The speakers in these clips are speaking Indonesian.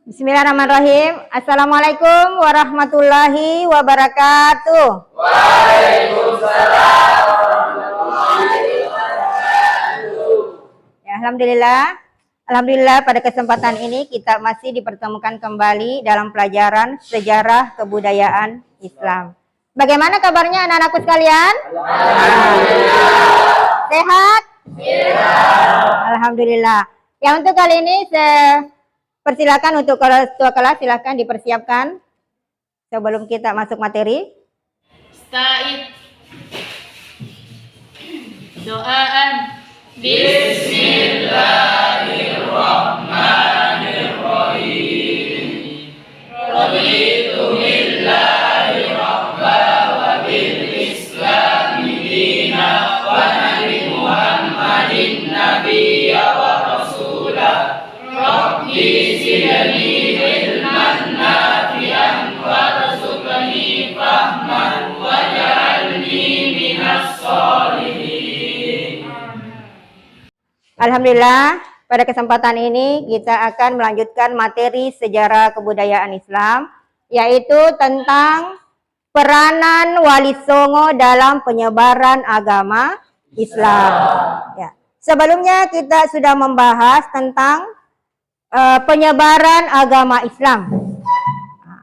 Bismillahirrahmanirrahim. Assalamualaikum warahmatullahi wabarakatuh. Waalaikumsalam warahmatullahi wabarakatuh. Ya, Alhamdulillah pada kesempatan ini kita masih dipertemukan kembali dalam pelajaran sejarah kebudayaan Islam. Bagaimana kabarnya anak-anakku sekalian? Alhamdulillah. Sehat? Sehat. Alhamdulillah. Ya, untuk kali ini saya persilakan untuk ketua kelas, silakan dipersiapkan sebelum kita masuk materi. Sta'id. Doaan. Bismillahirrahmanirrahim. Raditu billahi rabba wa bil islami dina wa nabi Muhammadin nabiyya wa rasulah. Rabbi zidni ilman nafi'an warzuqni fahman waj'alni minas sholihin. Alhamdulillah, pada kesempatan ini kita akan melanjutkan materi sejarah kebudayaan Islam, yaitu tentang peranan Wali Songo dalam penyebaran agama Islam. Ya. Sebelumnya kita sudah membahas tentang penyebaran agama Islam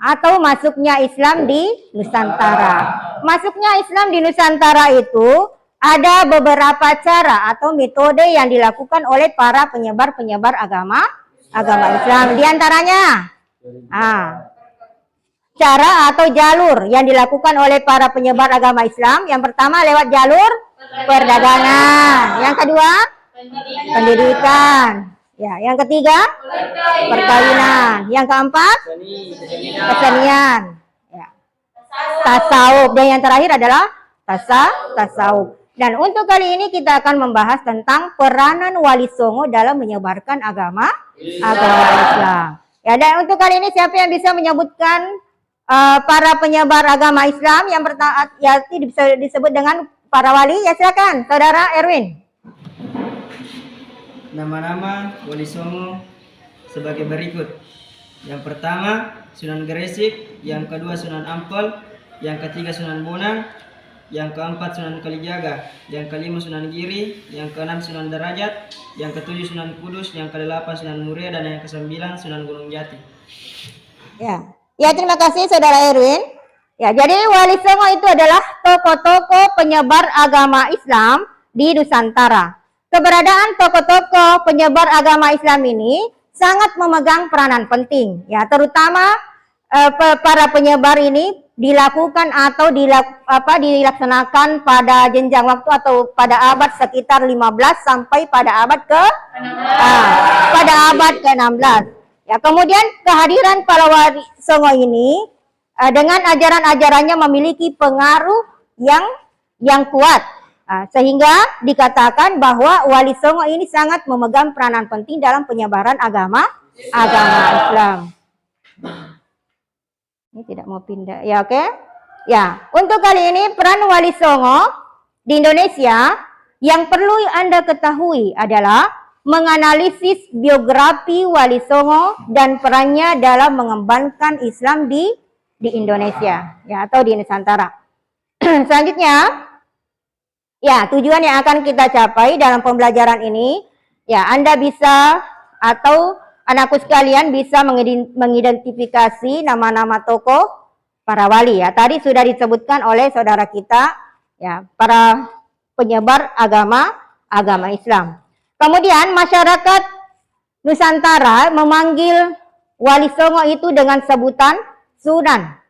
atau masuknya Islam di Nusantara. Masuknya Islam di Nusantara itu ada beberapa cara atau metode yang dilakukan oleh para penyebar agama Islam. Di antaranya cara atau jalur yang dilakukan oleh para penyebar agama Islam. Yang pertama lewat jalur perdagangan. Yang kedua pendidikan. Ya, yang ketiga perkawinan. Yang keempat kesenian. Ya. Tasawuf, dan yang terakhir adalah tasawuf. Dan untuk kali ini kita akan membahas tentang peranan Wali Songo dalam menyebarkan agama Islam. Ya, dan untuk kali ini siapa yang bisa menyebutkan para penyebar agama Islam yang pertama bisa disebut dengan para wali? Ya, silakan, Saudara Erwin. Nama-nama Wali Songo sebagai berikut. Yang pertama Sunan Gresik, yang kedua Sunan Ampel, yang ketiga Sunan Bonang, yang keempat Sunan Kalijaga, yang kelima Sunan Giri, yang keenam Sunan Derajat, yang ketujuh Sunan Kudus, yang kedelapan Sunan Muria, dan yang kesembilan Sunan Gunung Jati. Ya, terima kasih Saudara Erwin. Ya, jadi Wali Songo itu adalah tokoh-tokoh penyebar agama Islam di Nusantara. Keberadaan tokoh-tokoh penyebar agama Islam ini sangat memegang peranan penting, ya, terutama para penyebar ini dilakukan atau dilaksanakan pada jenjang waktu atau pada abad sekitar 15 sampai pada abad ke-16. Ya, kemudian kehadiran para Wali Songo ini dengan ajaran-ajarannya memiliki pengaruh yang kuat. Sehingga dikatakan bahwa Wali Songo ini sangat memegang peranan penting dalam penyebaran agama Islam. Ini tidak mau pindah. Ya, oke. Ya, untuk kali ini peran Wali Songo di Indonesia yang perlu Anda ketahui adalah menganalisis biografi Wali Songo dan perannya dalam mengembangkan Islam di Indonesia, ya, atau di Nusantara. Selanjutnya, ya, tujuan yang akan kita capai dalam pembelajaran ini, ya, Anda bisa atau anakku sekalian bisa mengidentifikasi nama-nama tokoh para wali, ya. Tadi sudah disebutkan oleh saudara kita, ya, para penyebar agama Islam. Kemudian masyarakat Nusantara memanggil Wali Songo itu dengan sebutan Sunan.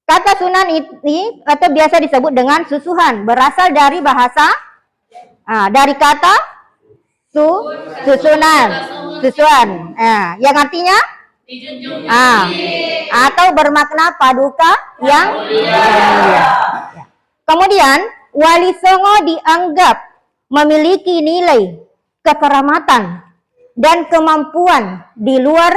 Kata Sunan ini atau biasa disebut dengan susuhan, berasal dari bahasa dari kata susunan, yang artinya atau bermakna paduka yang mulia. Kemudian Wali Songo dianggap memiliki nilai kekeramatan dan kemampuan di luar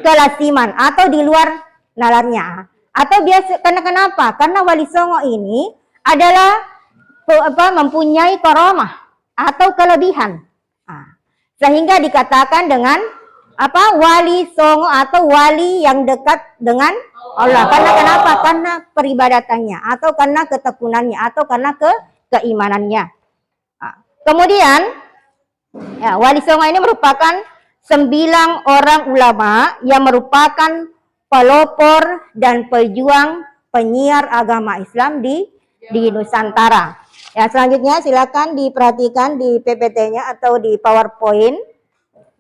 kelasiman atau di luar nalarnya. Atau biasa kenapa? Karena Wali Songo ini adalah mempunyai karamah atau kelebihan. Sehingga dikatakan dengan apa wali songo atau wali yang dekat dengan Allah. Karena kenapa? Karena peribadatannya atau karena ketekunannya atau karena keimanannya. Kemudian ya, wali songo ini merupakan 9 orang ulama yang merupakan pelopor dan pejuang penyiar agama Islam di Nusantara. Ya, selanjutnya silakan diperhatikan di PPT-nya atau di PowerPoint.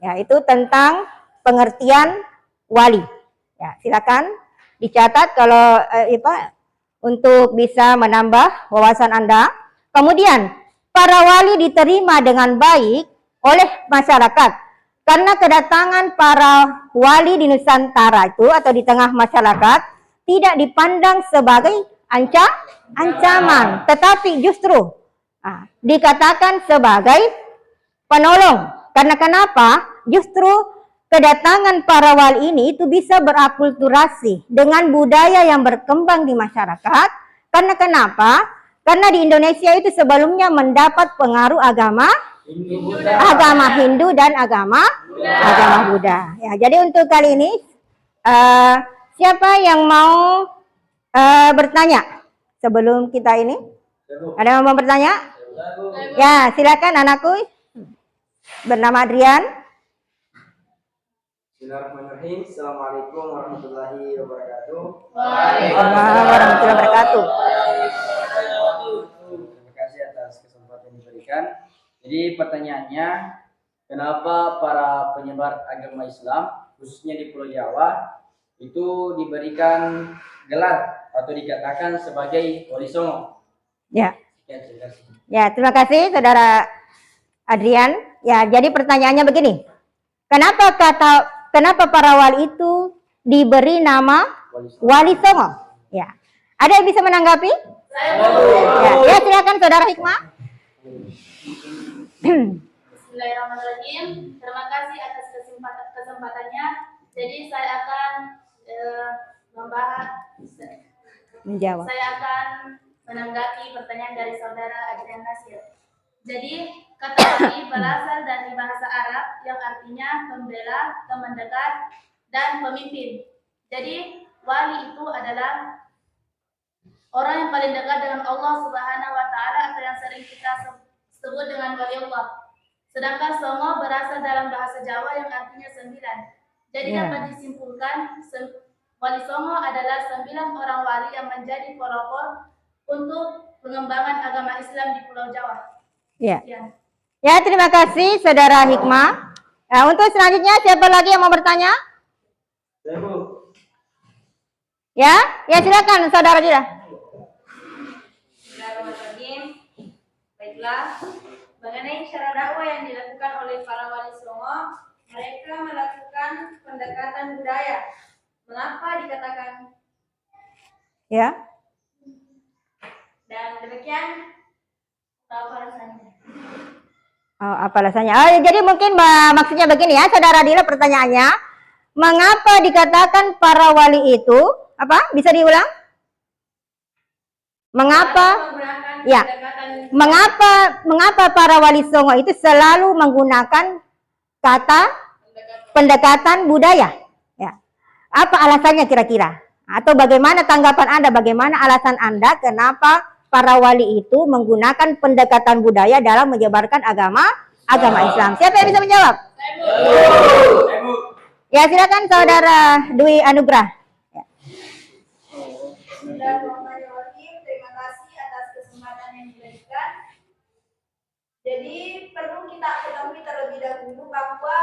Ya, itu tentang pengertian wali. Ya, silakan dicatat kalau untuk bisa menambah wawasan Anda. Kemudian, para wali diterima dengan baik oleh masyarakat karena kedatangan para wali di Nusantara itu atau di tengah masyarakat tidak dipandang sebagai ancaman, tetapi justru dikatakan sebagai penolong. Karena kenapa? Justru kedatangan para wali ini itu bisa berakulturasi dengan budaya yang berkembang di masyarakat. Karena kenapa? Karena di Indonesia itu sebelumnya mendapat pengaruh agama Hindu dan agama Buddha. Ya, jadi untuk kali ini siapa yang mau bertanya sebelum kita ini? Ada yang mau bertanya? Ya, silakan anakku. Bernama Adrian. Bismillahirrahmanirrahim. Assalamualaikum warahmatullahi wabarakatuh. Waalaikumsalam warahmatullahi wabarakatuh. Terima kasih atas kesempatan yang diberikan. Jadi pertanyaannya, kenapa para penyebar agama Islam, khususnya di Pulau Jawa, itu diberikan gelar atau dikatakan sebagai wali songo? Ya. Ya, terima kasih. Ya, terima kasih Saudara Adrian. Ya, jadi pertanyaannya begini. Kenapa para wali itu diberi nama wali songo? Ya. Ada yang bisa menanggapi? Ya, silakan Saudara Hikmah. Bismillahirrahmanirrahim. Terima kasih atas kesempatannya. Jadi saya akan Menjawab. Saya akan menanggapi pertanyaan dari saudara Adrian Nasir. Jadi kata wali berasal dari bahasa Arab yang artinya pembela, teman dekat, dan pemimpin. Jadi wali itu adalah orang yang paling dekat dengan Allah Subhanahu wa Ta'ala atau yang sering kita sebut dengan wali Allah. Sedangkan songo berasal dalam bahasa Jawa yang artinya 9. Jadi dapat disimpulkan wali songo adalah 9 orang wali yang menjadi pelopor untuk pengembangan agama Islam di Pulau Jawa. Ya. Ya, terima kasih Saudara Hikmah. Nah, untuk selanjutnya siapa lagi yang mau bertanya? Saya, Bu. Ya, silakan Saudara Dira. Bismillahirrahmanirrahim. Baiklah, mengenai cara dakwah yang dilakukan oleh para wali songo, mereka melakukan pendekatan budaya. Mengapa dikatakan? Ya. Dan demikian tahu alasannya. Oh, apa alasannya? Oh, jadi mungkin maksudnya begini ya, Saudara Dila, pertanyaannya, mengapa dikatakan para wali itu apa? Bisa diulang? Mengapa? Ya. Mengapa para wali songo itu selalu menggunakan kata pendekatan budaya? Ya. Apa alasannya kira-kira? Atau bagaimana tanggapan Anda? Bagaimana alasan Anda kenapa para wali itu menggunakan pendekatan budaya dalam menyebarkan agama Islam? Siapa yang bisa menjawab? Ya, silakan Saudara Dwi Anugrah. Ya. Bismillahirrahmanirrahim. Terima kasih atas kesempatan yang diberikan. Jadi perlu kita ketahui terlebih dahulu bahwa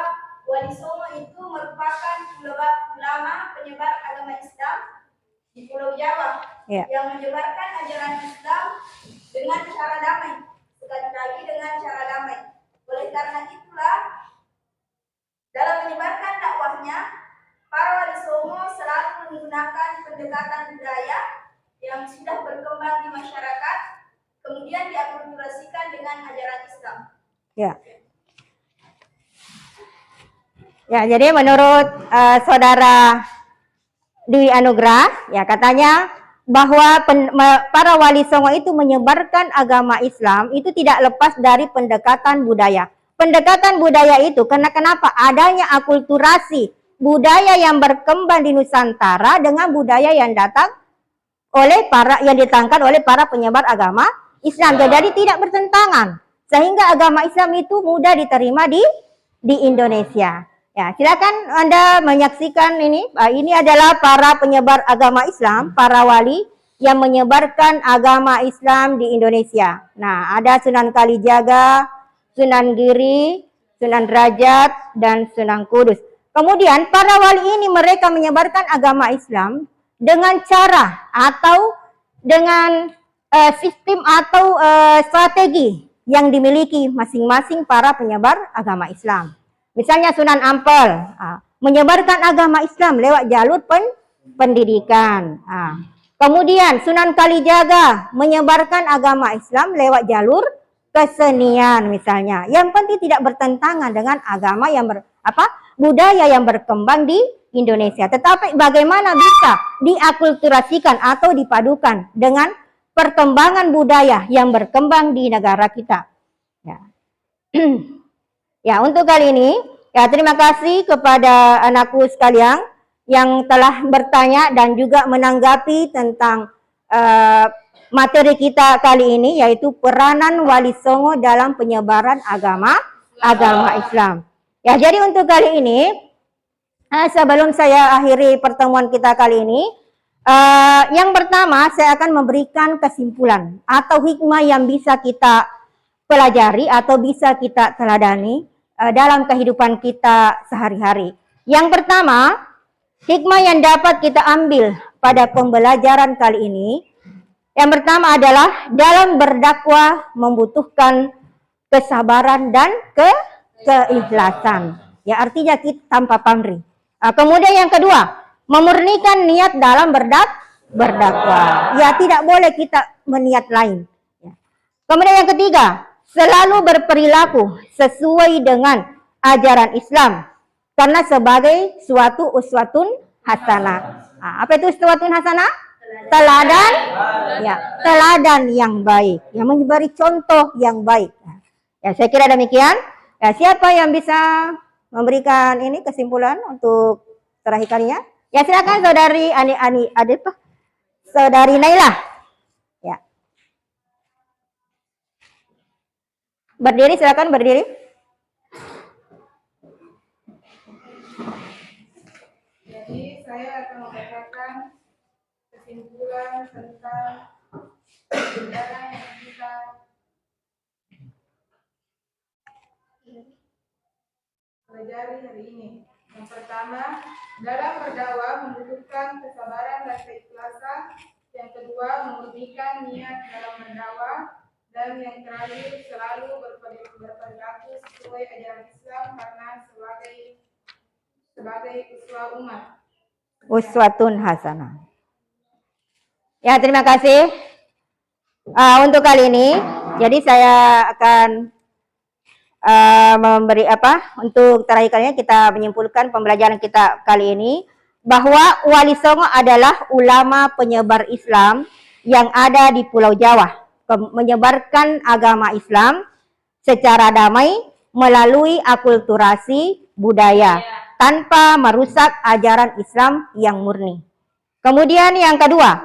wali songo itu merupakan ulama penyebar agama Islam di Pulau Jawa yang menyebarkan ajaran Islam dengan cara damai, sekali lagi dengan cara damai. Oleh karena itulah dalam menyebarkan dakwahnya, para wali songo selalu menggunakan pendekatan budaya yang sudah berkembang di masyarakat, kemudian diakulturasikan dengan ajaran Islam. Ya. Ya, jadi menurut Saudara Dwi Anugrah, ya katanya bahwa para wali songo itu menyebarkan agama Islam itu tidak lepas dari pendekatan budaya. pendekatan budaya itu karena kenapa? Adanya akulturasi budaya yang berkembang di Nusantara dengan budaya yang ditangkan oleh para penyebar agama Islam. Jadi tidak bertentangan. Sehingga agama Islam itu mudah diterima di Indonesia. Ya, silakan Anda menyaksikan ini. Ini adalah para penyebar agama Islam, para wali yang menyebarkan agama Islam di Indonesia. Nah, ada Sunan Kalijaga, Sunan Giri, Sunan Derajat, dan Sunan Kudus. Kemudian para wali ini mereka menyebarkan agama Islam dengan cara atau dengan sistem atau strategi yang dimiliki masing-masing para penyebar agama Islam. Misalnya Sunan Ampel menyebarkan agama Islam lewat jalur pendidikan. Kemudian Sunan Kalijaga menyebarkan agama Islam lewat jalur kesenian misalnya. Yang penting tidak bertentangan dengan agama yang budaya yang berkembang di Indonesia. Tetapi bagaimana bisa diakulturasikan atau dipadukan dengan perkembangan budaya yang berkembang di negara kita. Ya. Ya, untuk kali ini, ya terima kasih kepada anakku sekalian yang telah bertanya dan juga menanggapi tentang materi kita kali ini, yaitu peranan Wali Songo dalam penyebaran agama Islam. Ya, jadi untuk kali ini, sebelum saya akhiri pertemuan kita kali ini, yang pertama saya akan memberikan kesimpulan atau hikmah yang bisa kita pelajari atau bisa kita teladani dalam kehidupan kita sehari-hari. Yang pertama, hikmah yang dapat kita ambil pada pembelajaran kali ini, yang pertama adalah dalam berdakwah membutuhkan kesabaran dan keikhlasan. Ya, artinya kita tanpa pamrih. Kemudian yang kedua, memurnikan niat dalam berdakwah. Ya, tidak boleh kita meniat lain. Ya. Kemudian yang ketiga, selalu berperilaku sesuai dengan ajaran Islam. Karena sebagai suatu uswatun hasanah. Apa itu uswatun hasanah? Teladan, ya, teladan yang baik. Yang memberi contoh yang baik. Ya, saya kira demikian. Ya, siapa yang bisa memberikan ini kesimpulan untuk terakhir kalinya? Ya, silakan saudari Saudari Naila. Ya. Berdiri, silakan berdiri. Jadi saya akan membacakan kesimpulan tentang pelajaran yang kita pelajari hari ini. Yang pertama, dalam berdakwah membutuhkan kesabaran dan keikhlasan. Yang kedua, memurnikan niat dalam berdakwah. Dan yang terakhir, selalu berperilaku sesuai ajaran Islam karena sebagai uswah umat. Uswatun hasanah. Ya, terima kasih. Untuk kali ini, jadi saya akan memberi untuk terakhir kalinya kita menyimpulkan pembelajaran kita kali ini bahwa Wali Songo adalah ulama penyebar Islam yang ada di Pulau Jawa, menyebarkan agama Islam secara damai melalui akulturasi budaya tanpa merusak ajaran Islam yang murni. Kemudian yang kedua,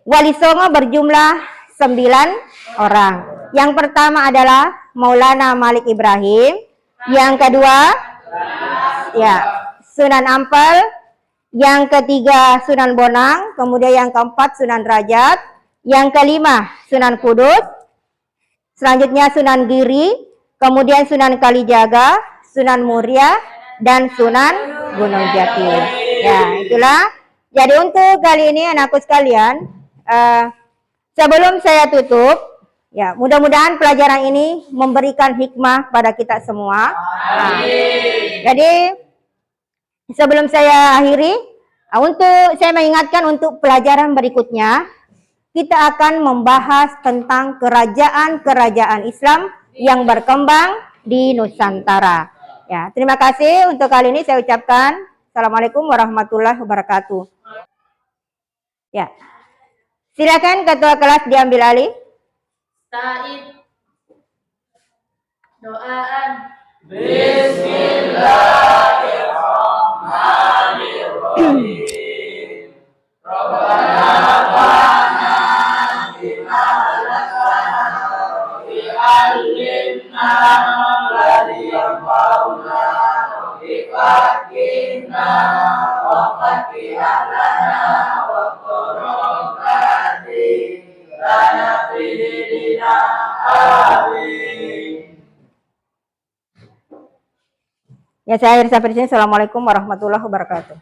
Wali Songo berjumlah 9 orang. Yang pertama adalah Maulana Malik Ibrahim, yang kedua ya Sunan Ampel, yang ketiga Sunan Bonang, kemudian yang keempat Sunan Derajat, yang kelima Sunan Kudus, selanjutnya Sunan Giri, kemudian Sunan Kalijaga, Sunan Muria, dan Sunan Gunung Jati. Ya, itulah. Jadi untuk kali ini anakku sekalian, sebelum saya tutup, ya, mudah-mudahan pelajaran ini memberikan hikmah pada kita semua. Jadi sebelum saya akhiri, untuk saya mengingatkan untuk pelajaran berikutnya, kita akan membahas tentang kerajaan-kerajaan Islam yang berkembang di Nusantara. Ya, terima kasih untuk kali ini saya ucapkan Assalamualaikum warahmatullahi wabarakatuh. Ya, silakan ketua kelas diambil alih. Said. Doaan. Bismillahirrahmanirrahim. Rabbana bana bima razaqtana bi'allimna alladhi yanfa'una bifaqihna wa faqihana wa qurrati lana fidina amin. Ya, saya akhiri sampai di sini. Assalamualaikum warahmatullahi wabarakatuh.